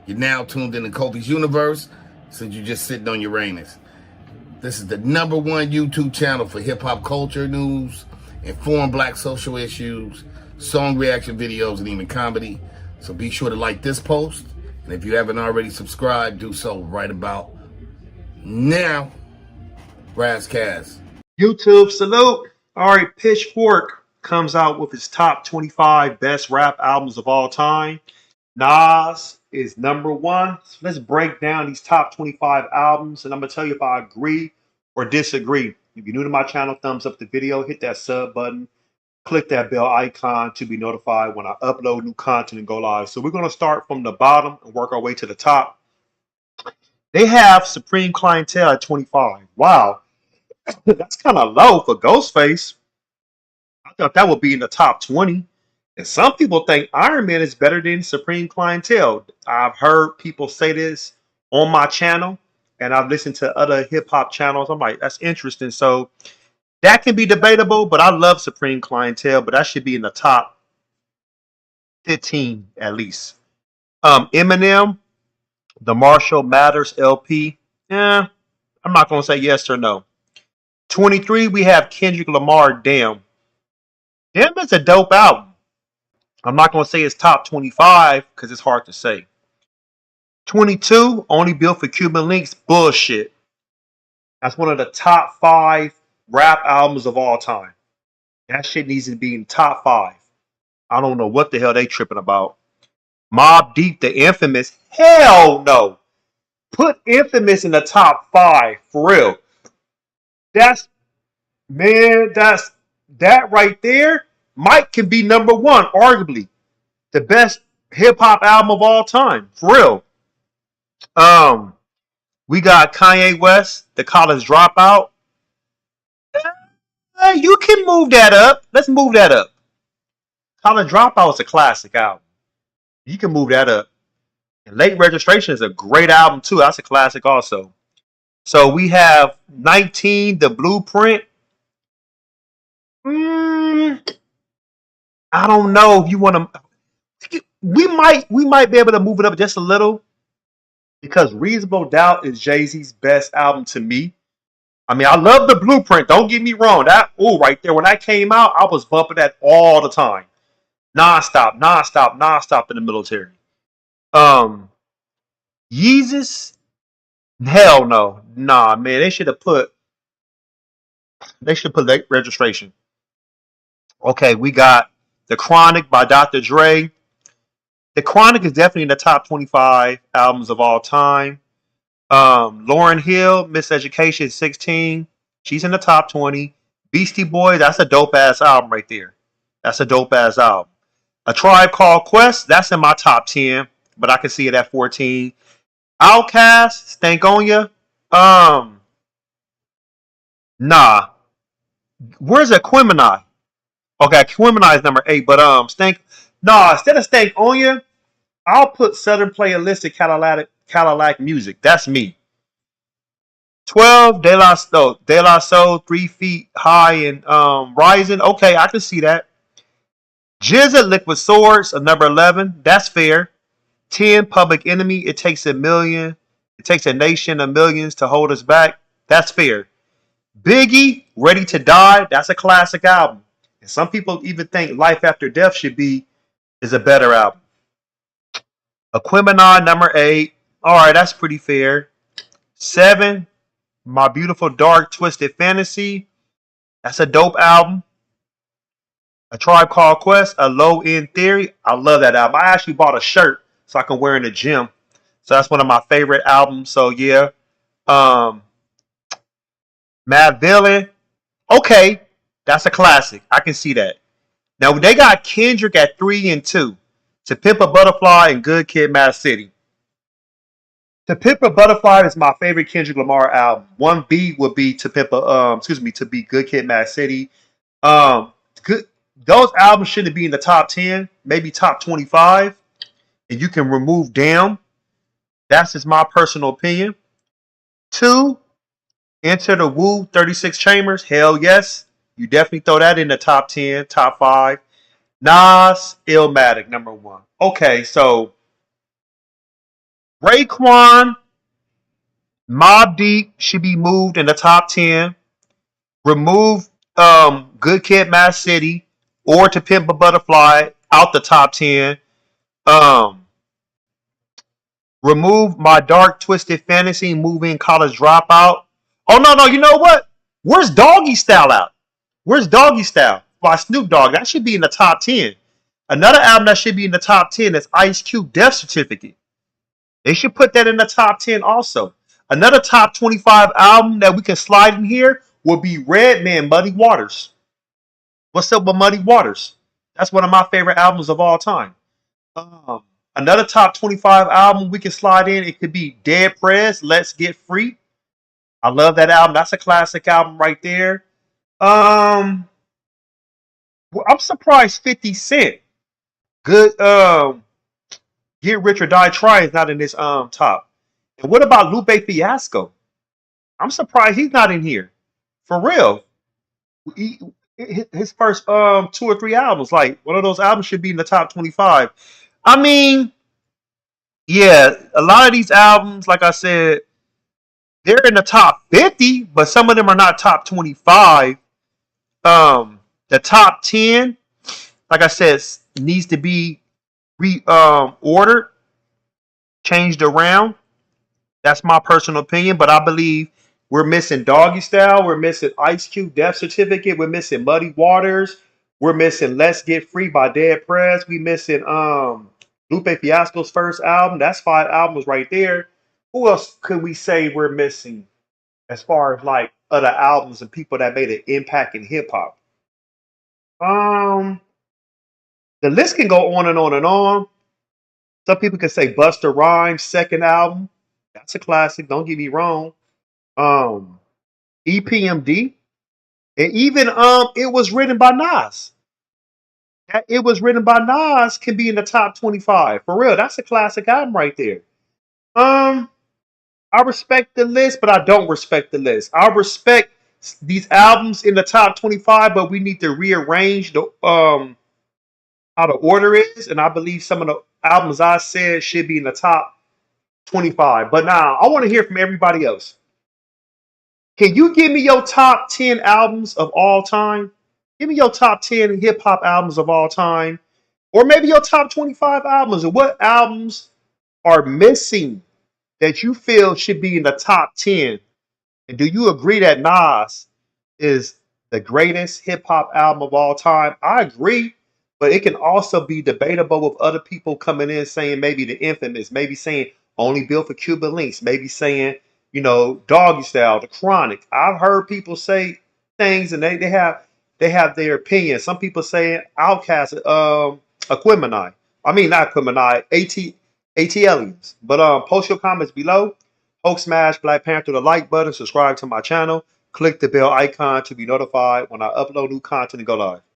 You're now tuned into Kofi's universe, since you're just sitting on Uranus. This is the #1 YouTube channel for hip-hop culture news, informed black social issues, song reaction videos, and even comedy. So be sure to like this post, and if you haven't already subscribed, do so right about now. Razzcast. YouTube salute. All right, Pitchfork comes out with his top 25 best rap albums of all time. Nas is #1. So let's break down these top 25 albums, and I'm going to tell you if I agree or disagree. If you're new to my channel, thumbs up the video, hit that sub button, click that bell icon to be notified when I upload new content and go live. So we're going to start from the bottom and work our way to the top. They have Supreme Clientele at 25. Wow. That's kind of low for Ghostface. I thought that would be in the top 20. And some people think Iron Man is better than Supreme Clientele. I've heard people say this on my channel, and I've listened to other hip-hop channels. I'm like, that's interesting. So that can be debatable, but I love Supreme Clientele, but that should be in the top 15 at least. Eminem, the Marshall Mathers LP. I'm not going to say yes or no. 23, we have Kendrick Lamar, Damn. Damn is a dope album. I'm not going to say it's top 25 because it's hard to say. 22, Only Built for Cuban Links, bullshit. That's one of the top 5 rap albums of all time. That shit needs to be in top 5. I don't know what the hell they tripping about. Mobb Deep, The Infamous, hell no. Put Infamous in the top 5, for real. That right there, Mike can be #1, arguably the best hip hop album of all time, for real. We got Kanye West, The College Dropout. You can move that up. Let's move that up. College Dropout is a classic album. You can move that up. And Late Registration is a great album too. That's a classic also. So we have 19, The Blueprint. I don't know if you want to. We might be able to move it up just a little because Reasonable Doubt is Jay-Z's best album to me. I mean, I love The Blueprint. Don't get me wrong. That right there when that came out, I was bumping that all the time, nonstop in the military. Yeezus, hell no, nah, man. They should put Late Registration. Okay, we got The Chronic by Dr. Dre. The Chronic is definitely in the top 25 albums of all time. Lauryn Hill, Miseducation 16. She's in the top 20. Beastie Boys, that's a dope ass album right there. That's a dope ass album. A Tribe Called Quest, that's in my top 10, but I can see it at 14. Outkast, Stank on Ya. Nah. Where's Aquemini? Okay, Aquemini is #8, but instead of Stank on Ya, I'll put Southern Playalistic Cadillac Music. That's me. 12, De La Soul, 3 Feet High and Rising. Okay, I can see that. GZA, Liquid Swords, #11. That's fair. 10, Public Enemy, It Takes a Million. It Takes a Nation of Millions to Hold Us Back. That's fair. Biggie, Ready to Die. That's a classic album. And some people even think Life After Death is a better album. Aquemini, #8. All right, that's pretty fair. 7, My Beautiful Dark Twisted Fantasy. That's a dope album. A Tribe Called Quest, A Low End Theory. I love that album. I actually bought a shirt so I can wear in the gym. So that's one of my favorite albums. So yeah. Mad Villain. Okay, that's a classic. I can see that. Now they got Kendrick at 3 and 2. To Pimp a Butterfly and Good Kid, Mad City. To Pimp a Butterfly is my favorite Kendrick Lamar album. 1B would be To be Good Kid, Mad City. Those albums shouldn't be in the top 10, maybe top 25. And you can remove Damn. That's just my personal opinion. 2, Enter the Wu 36 Chambers. Hell yes. You definitely throw that in the top 10, top 5. Nas, Illmatic, #1. Okay, so Raekwon, Mobb Deep should be moved in the top 10. Remove Good Kid, Mad City, or To Pimp a Butterfly out the top 10. Um, remove My Dark Twisted Fantasy, moving College Dropout. Oh no, no, you know what? Where's Doggy Style out? Where's Doggy Style by Snoop Dogg? That should be in the top 10. Another album that should be in the top 10 is Ice Cube Death Certificate. They should put that in the top 10 also. Another top 25 album that we can slide in here would be Redman, Muddy Waters. What's up with Muddy Waters? That's one of my favorite albums of all time. Um, another top 25 album we can slide in, it could be Dead Prez, Let's Get Free. I love that album. That's a classic album right there. Um, I'm surprised 50 Cent, good Get Rich or Die Trying is not in this top. And what about Lupe Fiasco? I'm surprised he's not in here. For real. He- his first 2 or 3 albums, like one of those albums should be in the top 25. I mean, yeah, a lot of these albums, like I said, they're in the top 50, but some of them are not top 25. The top 10, like I said, needs to be ordered, changed around. That's my personal opinion, but I believe we're missing Doggy Style, we're missing Ice Cube Death Certificate, we're missing Muddy Waters, we're missing Let's Get Free by Dead Prez, we missing Lupe Fiasco's first album. That's 5 albums right there. Who else could we say we're missing as far as like other albums and people that made an impact in hip hop? Um, the list can go on and on and on. Some people could say Busta Rhymes' second album. That's a classic. Don't get me wrong. Um, EPMD, and even it was written by Nas. That It Was Written by Nas can be in the top 25 for real. That's a classic album right there. Um, I respect the list, but I don't respect the list. I respect these albums in the top 25, but we need to rearrange the how the order is, and I believe some of the albums I said should be in the top 25. But now I want to hear from everybody else. Can you give me your top 10 albums of all time? Give me your top 10 hip hop albums of all time. Or maybe your top 25 albums. And what albums are missing that you feel should be in the top 10? And do you agree that Nas is the greatest hip hop album of all time? I agree, but it can also be debatable with other people coming in saying maybe the infamous, maybe saying only built for Cuban links, maybe saying, Doggy Style, the Chronic. I've heard people say things and they have their opinion. Some people saying Outkast, Aquemini. I mean not Aquemini, ATLians. But post your comments below. Hulk smash Black Panther the like button, subscribe to my channel, click the bell icon to be notified when I upload new content and go live.